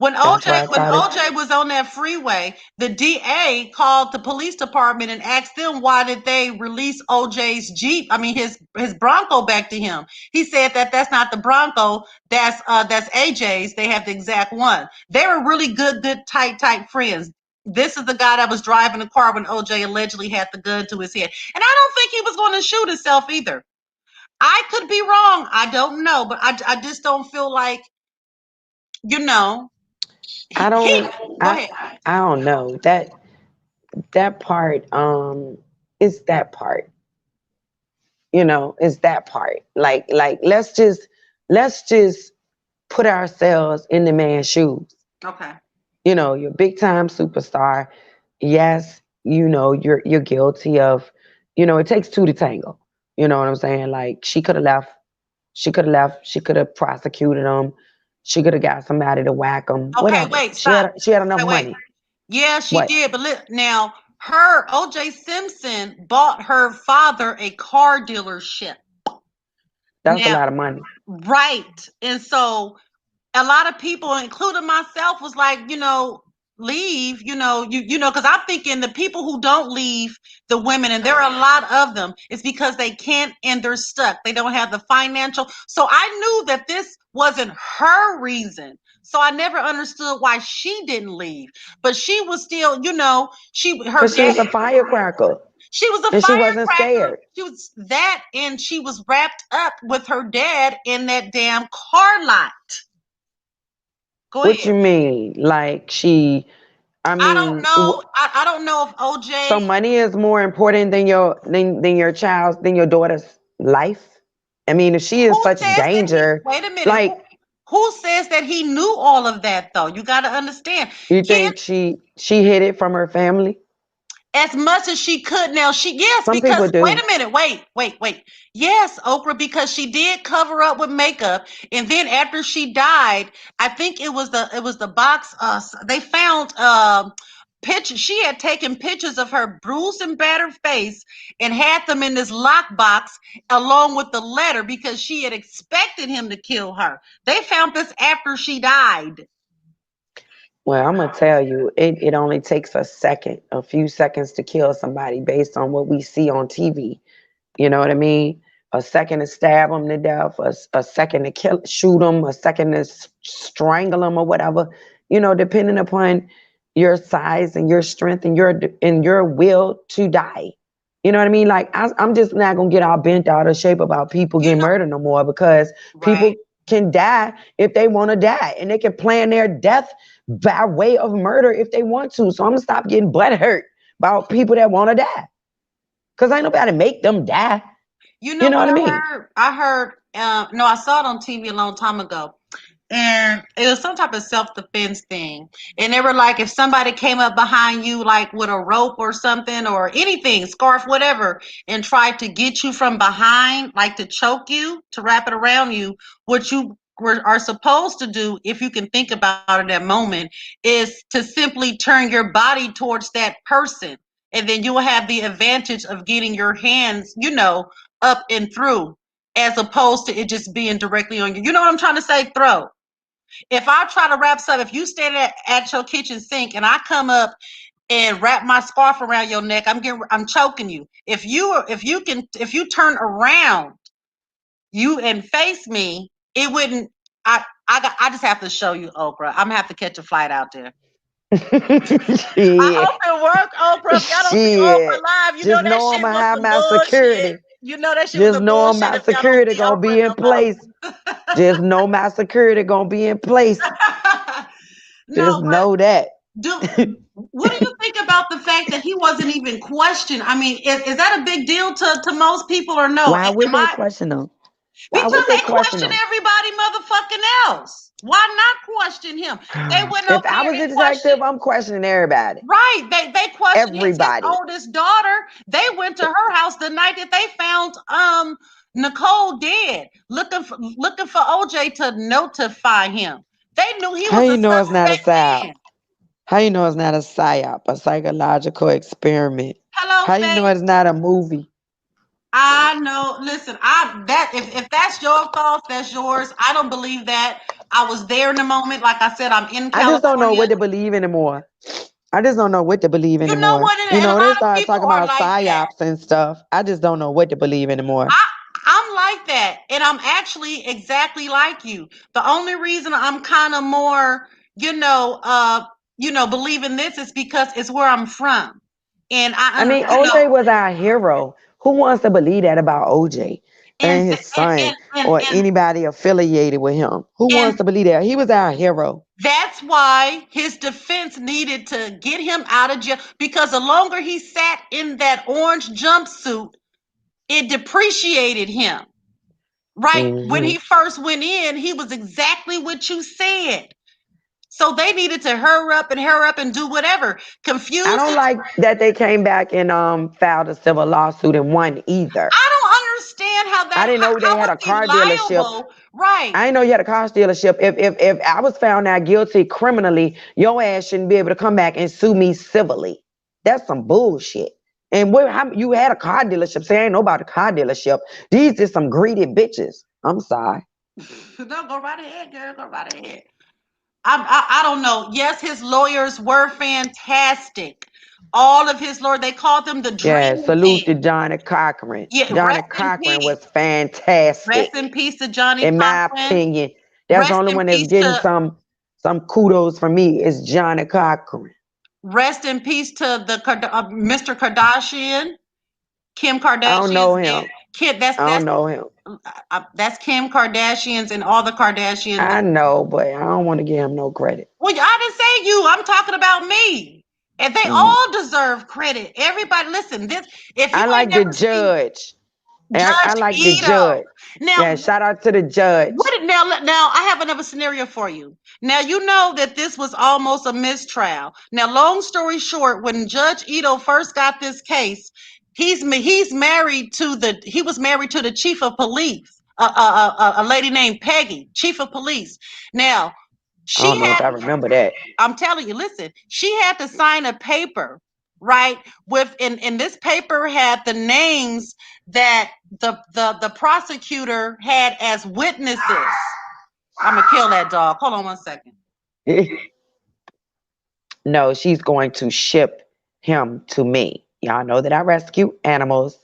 When That's why I thought it. OJ was on that freeway, the DA called the police department and asked them why did they release OJ's Jeep? I mean his Bronco back to him. He said that that's not the Bronco, that's AJ's. They have the exact one. They were really good, tight friends. This is the guy that was driving the car when OJ allegedly had the gun to his head. And I don't think he was going to shoot himself either. I could be wrong. I don't know, but I just don't feel like, you know. I don't. Go ahead. I don't know that part. Is that part. You know, is that part. Like let's just put ourselves in the man's shoes. Okay. You know, you're a big time superstar. Yes, you know, you're guilty of, you know, it takes two to tango. You know what I'm saying? Like she could have left. She could have left. She could have prosecuted him. She could have got somebody to whack him. Okay, Whatever. wait, She had stop. she had enough Okay, wait. money. Yeah, she What? did. But now, her OJ Simpson bought her father a car dealership. That's a Now, lot of money. right. And so a lot of people, including myself, was like, you know, leave, you know, because I'm thinking the people who don't leave the women, and there are a lot of them, it's because they can't and they're stuck. They don't have the financial. So I knew that this wasn't her reason. So I never understood why she didn't leave. But she was still, you know, her Because she was dad. a firecracker She was a and she wasn't firecracker. scared. She was that, and she was wrapped up with her dad in that damn car lot. Go What you ahead. mean? Like I I don't mean, know. I don't know if so OJ. money is more important than your child's, than your daughter's life? I mean, if she is Who such says that he? danger, Wait a minute. like Who says that he knew all of that though? You got to understand. you Kids, think she hid it from her family? as much as she could. Now yes, Some because people wait do. a minute, wait. Yes, Oprah, because she did cover up with makeup, and then after she died, I think it was the box. They found pictures. She had taken pictures of her bruised and battered face and had them in this lockbox along with the letter, because she had expected him to kill her. They found this after she died. Well, I'm gonna tell you, it only takes a few seconds to kill somebody based on what we see on TV. You know what I mean? A second to stab them to death, a second to shoot them, a second to strangle them or whatever. You know, depending upon your size and your strength and your will to die. You know what I mean? Like I'm just not gonna get all bent out of shape about people You getting know, murdered no more because people right. can die if they want to die, and they can plan their death by way of murder if they want to. So I'm gonna stop getting butthurt about people that want to die, cause ain't nobody make them die. You You know know what what I I mean? heard? No, I saw it on TV a long time ago. And it was some type of self-defense thing. And they were like, if somebody came up behind you, like with a rope or something or anything, scarf, whatever, and tried to get you from behind, like to choke you, to wrap it around you, what you are supposed to do, if you can think about it at that moment, is to simply turn your body towards that person. And then you will have the advantage of getting your hands, up and through, as opposed to it just being directly on you. You know what I'm trying to say? Throw. If I try to wrap something, if you stand at your kitchen sink and I come up and wrap my scarf around your neck, I'm choking you. If you turn around, you and face me, it wouldn't. I just have to show you, Oprah. I'm gonna have to catch a flight out there. I Shit, hope it worked, Oprah. If y'all don't see Oprah shit. live, you know Just that know shit I'ma was have some my bullshit. security. You know that shit was Just a know bullshit my if y'all don't security see gonna Oprah be in no more. place. Just know my security gonna be in place. No, Just but know that. what do you think about the fact that he wasn't even questioned? I mean, is that a big deal to most people or no? Why would they question them? Why Because would they they question question them? everybody motherfucking else. Why not question him? They went If over I there was and a detective, questioned. I'm questioning everybody. Right. They questioned his Everybody. oldest daughter. They went to her house the night that they found Nicole dead, looking for OJ to notify him. They knew he How was a you know it's not a suspect psyop? man. How you know it's not a psyop, a psychological experiment? Hello, How you know Faith. it's not a movie? I know. Listen, if that's your thoughts, that's yours. I don't believe that. I was there in the moment. Like I said, I'm in I just don't know California. what to believe anymore. I just don't know what to believe You know anymore. what? You And a know, they lot of start people talking are about like that. psyops and stuff. I just don't know what to believe anymore. I'm like that, and I'm actually exactly like you. The only reason I'm kind of more, believing this is because it's where I'm from, and I mean, OJ was our hero. Who wants to believe that about OJ and and his son or and anybody affiliated with him? Who and wants to believe that? He was our hero. that's why his defense needed to get him out of jail, because the longer he sat in that orange jumpsuit, it depreciated him. Right? When Hmm. he first went in, he was exactly what you said. So they needed to hurry up and do whatever. I Confuse don't his. like that they came back and filed a civil lawsuit and won either. I don't understand how I that. didn't know they How had was a he car dealership. liable? Right. I didn't know you had a car dealership. If I was found out guilty criminally, your ass shouldn't be able to come back and sue me civilly. That's some bullshit. And how you had a car dealership? Say ain't nobody car dealership. These is some greedy bitches. I'm sorry. No, go right ahead, girl. Go right ahead. I don't know. Yes, his lawyers were fantastic. All of his lawyers, they called them the Yeah, dream salute to team. Johnny Cochran. Yeah, Johnny rest in Cochran peace. was Rest fantastic. in peace to Johnny In my Cochran. opinion. That's the Rest only in one that's peace getting to some kudos from me is Johnny Cochran. Rest in peace to the Mr. Kardashian, Kim I don't know Kardashian's dad. him. Kid, I don't know him. that's Kim Kardashian's and all the Kardashians. I know, but I don't want to give him no credit. Well, I didn't say you. I'm talking about me. And they Mm. all deserve credit. Everybody, listen. This, if you I ain't like the never seen judge. I Judge like the Ito, judge. now Yeah, shout out to the judge. now I have another scenario for you. Now you know that this was almost a mistrial. Now, long story short, when Judge Ito first got this case, he was married to the chief of police, a lady named Peggy, chief of police. Now I she don't know if had, I remember that. I'm telling you, listen, she had to sign a paper, right? And this paper had the names that the prosecutor had as witnesses. I'm gonna kill that dog. Hold on one second. No, she's going to ship him to me. Y'all know that I rescue animals.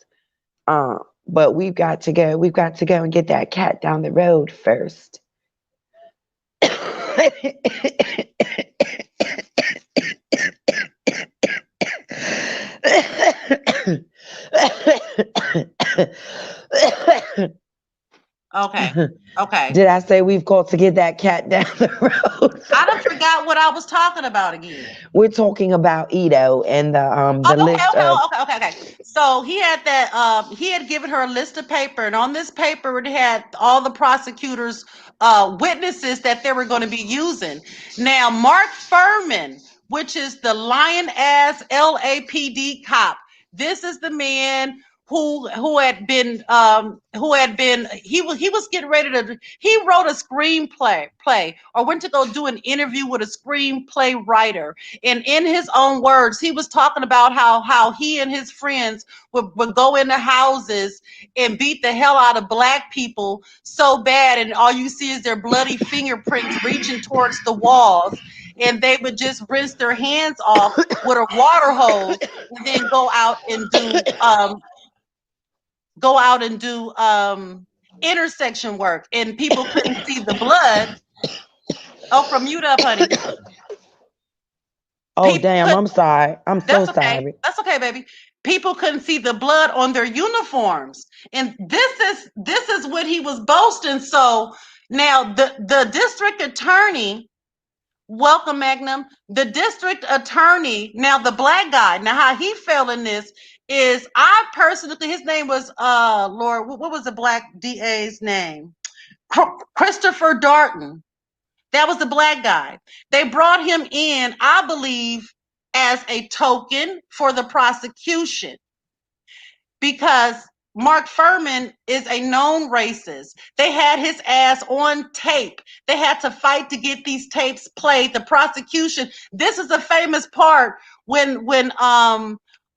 But we've got to go. We've got to go and get that cat down the road first. Okay. Did I say we've got to get that cat down the road? I done forgot what I was talking about again. We're talking about Ito and the list of. Okay. So he had that. He had given her a list of paper, and on this paper it had all the prosecutors' witnesses that they were going to be using. Now, Mark Furman, which is the lion ass LAPD cop, this is the man who had been he was getting ready to, he wrote a screenplay or went to go do an interview with a screenplay writer, and in his own words he was talking about how he and his friends would go into houses and beat the hell out of black people so bad, and all you see is their bloody fingerprints reaching towards the walls, and they would just rinse their hands off with a water hose and then go out and do intersection work, and people couldn't see the blood. Oh, from mute up, honey. Oh, damn, I'm sorry. I'm so sorry. That's okay, baby. People couldn't see the blood on their uniforms. And this is what he was boasting. So now the district attorney, welcome, Magnum. The district attorney, now the black guy, now how he fell in this is, I personally, his name was Lord, what was the black DA's name? Christopher Darden. That was the black guy. They brought him in, I believe, as a token for the prosecution, because Mark Furman is a known racist. They had his ass on tape. They had to fight to get these tapes played. The prosecution, this is a famous part when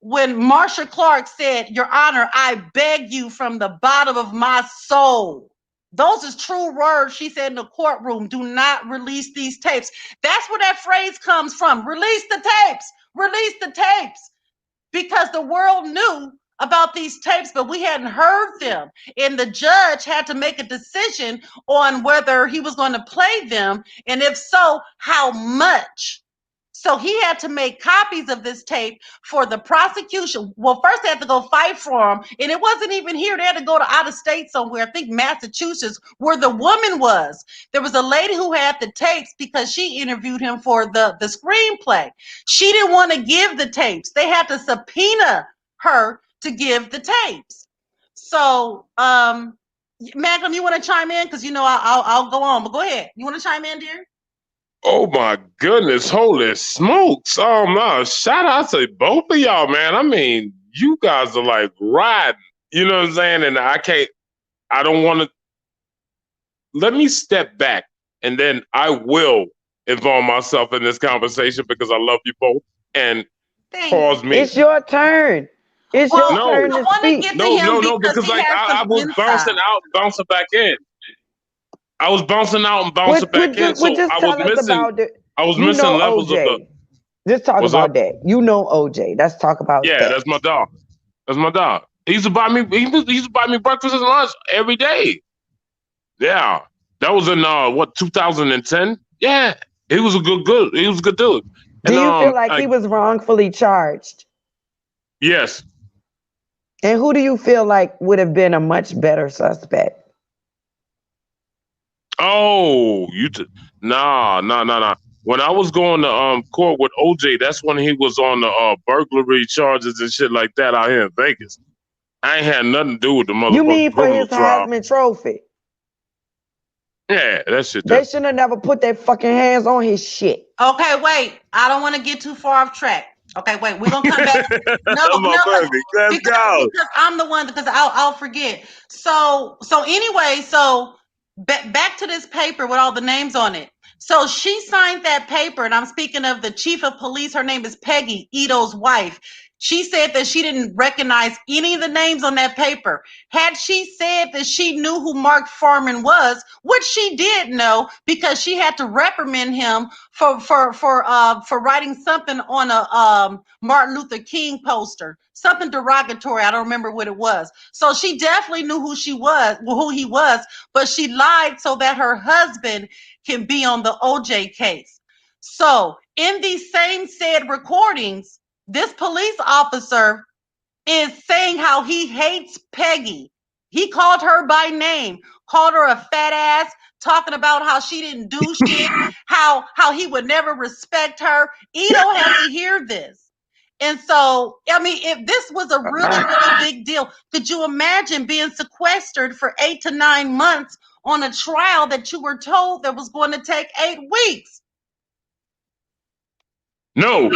Marsha Clark said, "Your Honor, I beg you from the bottom of my soul." Those is true words she said in the courtroom. Do not release these tapes. That's where that phrase comes from. Release the tapes. Release the tapes. Because the world knew about these tapes, but we hadn't heard them. And the judge had to make a decision on whether he was going to play them, and if so, how much. So he had to make copies of this tape for the prosecution. Well, first they had to go fight for him, and it wasn't even here. They had to go to out of state somewhere, I think Massachusetts, where the woman was. There was a lady who had the tapes because she interviewed him for the screenplay. She didn't want to give the tapes. They had to subpoena her to give the tapes. So, Malcolm, you want to chime in? Because, I'll go on, but go ahead. You want to chime in, dear? Oh my goodness, holy smokes. No, shout out to both of y'all, man. I mean, you guys are like riding, you know what I'm saying? And I don't want to, let me step back, and then I will involve myself in this conversation because I love you both. And pause me. It's your turn. It's your turn to speak. No, because like I was bouncing out, bouncing back in. I was bouncing out and bouncing back in, so I was missing levels OJ. of the. Just talk about that. You know OJ. Let's talk about that. Yeah, that's my dog. That's my dog. He used to buy me. He used to buy me breakfast and lunch every day. Yeah, that was in 2010. Yeah, he was a good. He was a good dude. Do you feel like he was wrongfully charged? Yes. And who do you feel like would have been a much better suspect? Oh, nah. When I was going to court with OJ, that's when he was on the burglary charges and shit like that out here in Vegas. I ain't had nothing to do with the motherfucker. You mean for his Heisman Trophy? Yeah, that shit. They shouldn't have never put their fucking hands on his shit. Okay, wait. I don't want to get too far off track. Okay, wait. We're gonna come back. Let's go. Because I'm the one. Because I'll forget. So anyway. Back to this paper with all the names on it. So she signed that paper, and I'm speaking of the chief of police. Her name is Peggy, Ito's wife. She said that she didn't recognize any of the names on that paper. Had she said that she knew who Mark Furman was, which she did know, because she had to reprimand him for writing something on a Martin Luther King poster, something derogatory. I don't remember what it was. So she definitely knew who he was, but she lied so that her husband can be on the OJ case. So in these same said recordings, this police officer is saying how he hates Peggy. He called her by name, called her a fat ass, talking about how she didn't do shit, how he would never respect her. Ito had to hear this. And so, I mean, if this was a really, really big deal, could you imagine being sequestered for 8 to 9 months on a trial that you were told that was going to take 8 weeks? No.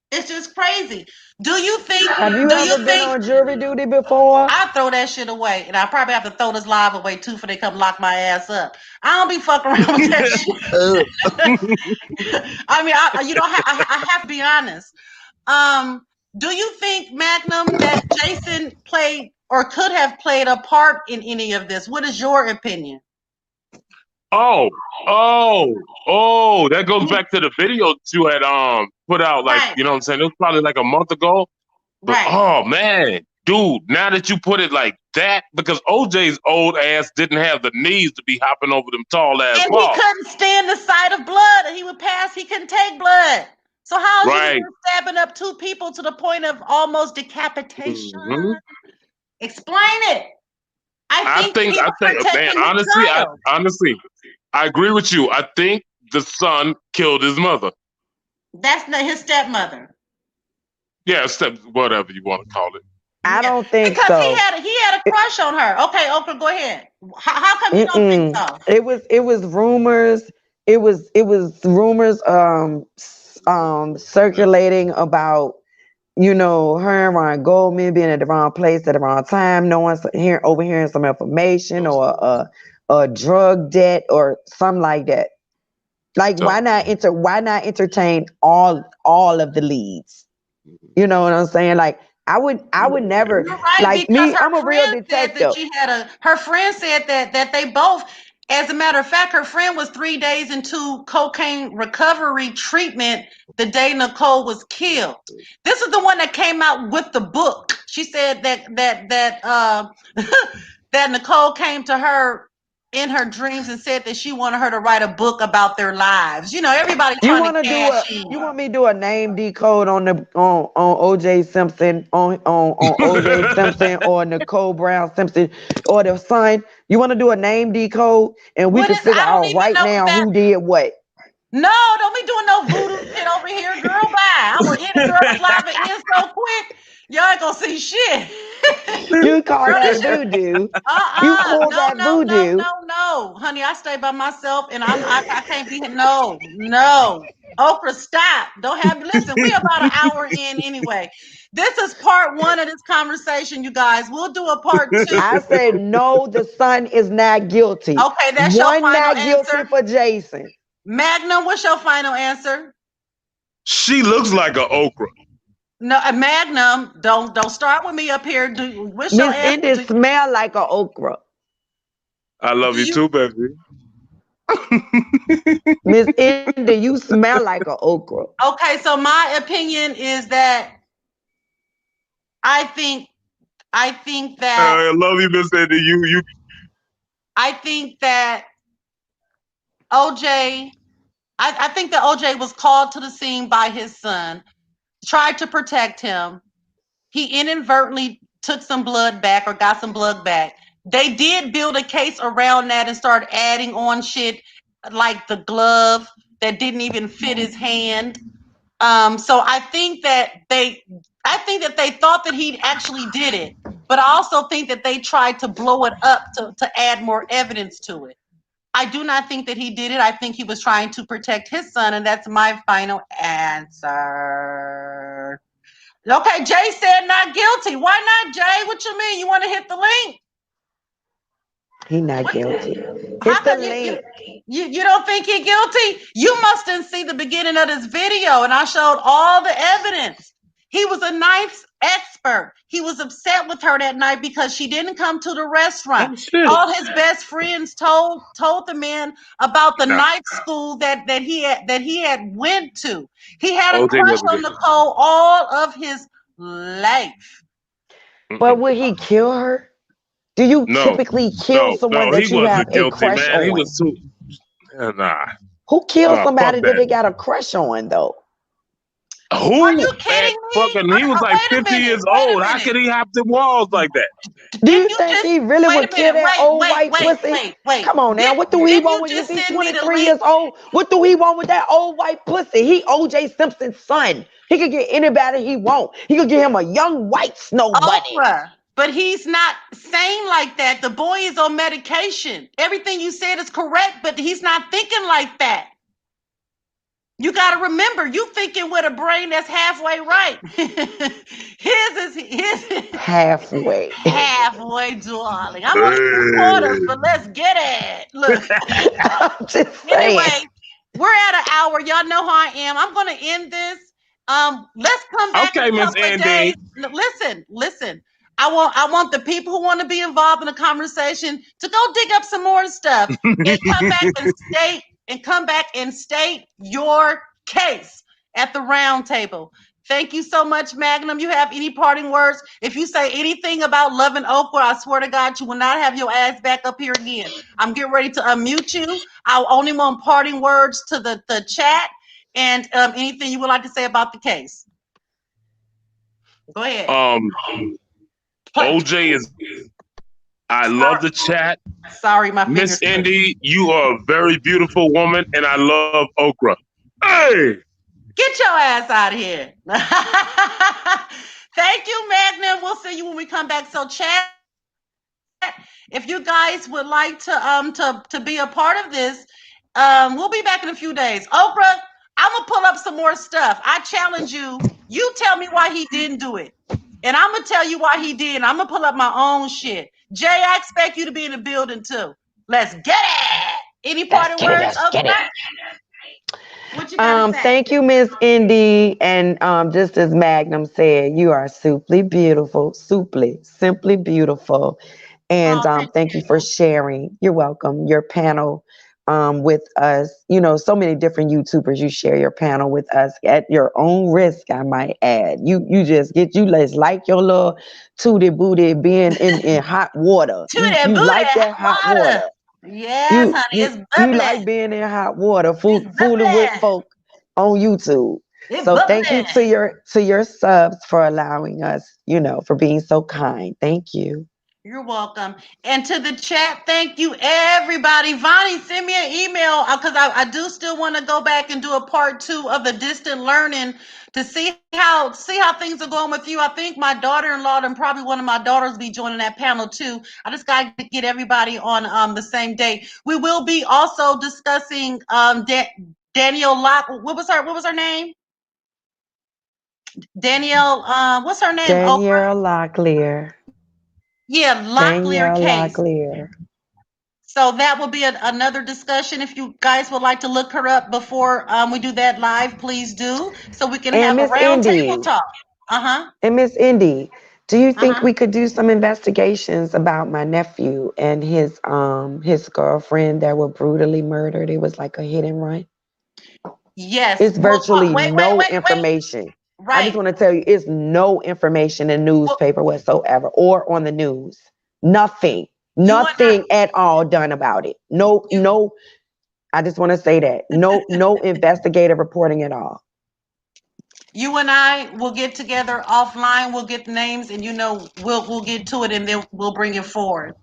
It's just crazy. Do you think? Have you ever been on jury duty before? I throw that shit away, and I probably have to throw this live away too, for they come lock my ass up. I don't be fucking around with that shit. I mean, I have to be honest. Do you think, Magnum, that Jason played or could have played a part in any of this? What is your opinion? Oh, that goes back to the video that you had put out, like, Right. you know what I'm saying? It was probably like a month ago. But Right. oh man, dude, now that you put it like that, because OJ's old ass didn't have the knees to be hopping over them tall ass And walls. he couldn't stand the sight of blood, and he would pass. He couldn't take blood. So how is Right. he stabbing up 2 people to the point of almost decapitation? Mhm. Explain it. I think man, honestly, I agree with you. I think the son killed his mother. That's not his stepmother. Yeah, whatever you want to call it. I don't think because so. he had a crush on her. Okay, Oprah, go ahead. How come you don't think so? It was rumors. It was rumors circulating about, you know, her and Ron Goldman being at the wrong place at the wrong time, overhearing some information, or a drug debt or something like that. Like, why not entertain all of the leads? You know what I'm saying? Like, I would never. You're right, like because me, I'm a real detective. Her friend said that they both, as a matter of fact, her friend was 3 days into cocaine recovery treatment the day Nicole was killed. This is the one that came out with the book. She said that Nicole came to her in her dreams and said that she wanted her to write a book about their lives. You know, everybody trying to cash in. You want me to do a name decode on OJ Simpson, on OJ Simpson or Nicole Brown Simpson or the son? You want to do a name decode and we can figure out right now who did what? No, don't be doing no voodoo shit over here, girl. Bye. I'm gonna hit a girl slava in so quick, y'all ain't gonna see shit. You call that voodoo? You call that voodoo? No, honey. I stay by myself, and I can't be. No. Oprah, stop. Don't have. Listen, we about an hour in anyway. This is part 1 of this conversation, you guys. We'll do a part 2. I said no. The son is not guilty. Okay, that's your final not answer. Guilty for Jason. Magnum, what's your final answer? She looks like an okra. No, Magnum, don't start with me up here. What's your answer? Miss Indy smell like an okra. I love you too, baby. Miss Indy, you smell like an okra. Okay, so my opinion is that I think that I love you, Miss Indy. You. I think that OJ. I think that OJ was called to the scene by his son, tried to protect him. He inadvertently took some blood back or got some blood back. They did build a case around that and start adding on shit like the glove that didn't even fit his hand. So I think that they thought that he actually did it, but I also think that they tried to blow it up to add more evidence to it. I do not think that he did it. I think he was trying to protect his son, and that's my final answer. Okay, Jay said not guilty. Why not, Jay? What you mean? You want to hit the link? He not guilty. Hit the link. You don't think he guilty? You mustn't see the beginning of this video, and I showed all the evidence. He was a knife expert. He was upset with her that night because she didn't come to the restaurant. All his best friends told the man about the knife school that he had went to. He had a crush on Nicole all of his life. But would he kill her? Do you typically kill someone that you have a crush on? He was too. Nah. Who kills somebody that they got a crush on, though? Who Are you at kidding me? fucking? He was like Wait a 50 years minute. Wait a old. How minute. could he hop the walls like that? Do you Didn't you think just he really wait would a kill minute? that old white pussy? Wait. Come on now. What do he Didn't want you with just if he's send me the 23 link? years old? What do he want with that old white pussy? He OJ Simpson's son. He could get anybody he want. He could get him a young white snow bunny. Oprah. But he's not sane like that. The boy is on medication. Everything you said is correct, but he's not thinking like that. You got to remember, you thinking with a brain that's halfway right. his Halfway. halfway, darling. I'm only 3/4, but let's get it. Look. I'm just saying. Anyway, we're at an hour. Y'all know how I am. I'm going to end this. Let's come back Okay, in a Miss couple of Andy. days. Listen. I want the people who want to be involved in the conversation to go dig up some more stuff and come back and state your case at the round table. Thank you so much, Magnum. You have any parting words? If you say anything about loving Oprah, I swear to God, you will not have your ass back up here again. I'm getting ready to unmute you. I only want parting words to the chat and anything you would like to say about the case. Go ahead. OJ is. I love the chat. Sorry, my Miss fingers. Indy, you are a very beautiful woman, and I love okra. Hey! Get your ass out of here. Thank you, Magnum. We'll see you when we come back. So, chat, if you guys would like to be a part of this, we'll be back in a few days. Oprah, I'm gonna pull up some more stuff. I challenge you. You tell me why he didn't do it, and I'm gonna tell you why he did. I'm gonna pull up my own shit. Jay, I expect you to be in the building too. Let's get it. Any parting words, Oprah? What you gotta say? Thank you, Miss Indy. And just as Magnum said, you are simply beautiful, simply beautiful. And thank you for sharing. You're welcome. Your panel with us. You know, so many different YouTubers. You share your panel with us at your own risk, I might add. You just let's like your little tootie booty being in hot water. You like that hot water. Yes, honey, it's bubbling. You like being in hot water, fooling with folk on YouTube. So thank you to your subs for allowing us, for being so kind. Thank you. You're welcome. And to the chat, thank you, everybody. Vonnie, send me an email because I do still want to go back and do a part 2 of the distant learning to see how things are going with you. I think my daughter-in-law and probably one of my daughters be joining that panel too. I just got to get everybody on the same day. We will be also discussing Danielle Locke. What was her name? Danielle, what's her name? Danielle Locklear. Yeah, Locklear case. Locklear. So that will be another discussion. If you guys would like to look her up before we do that live, please do, so we can have a round table talk. And Miss Indy, do you think we could do some investigations about my nephew and his girlfriend that were brutally murdered? It was like a hit and run. Yes. It's virtually no information. Right. I just want to tell you, it's no information in newspaper whatsoever or on the news. Nothing at all done about it. No. I just want to say that no investigative reporting at all. You and I will get together offline. We'll get the names, and we'll get to it, and then we'll bring it forward.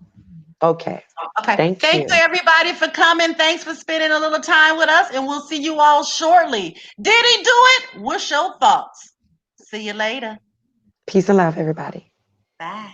Okay. Thanks to everybody for coming. Thanks for spending a little time with us, and we'll see you all shortly. Did he do it? What's your thoughts? See you later. Peace and love, everybody. Bye.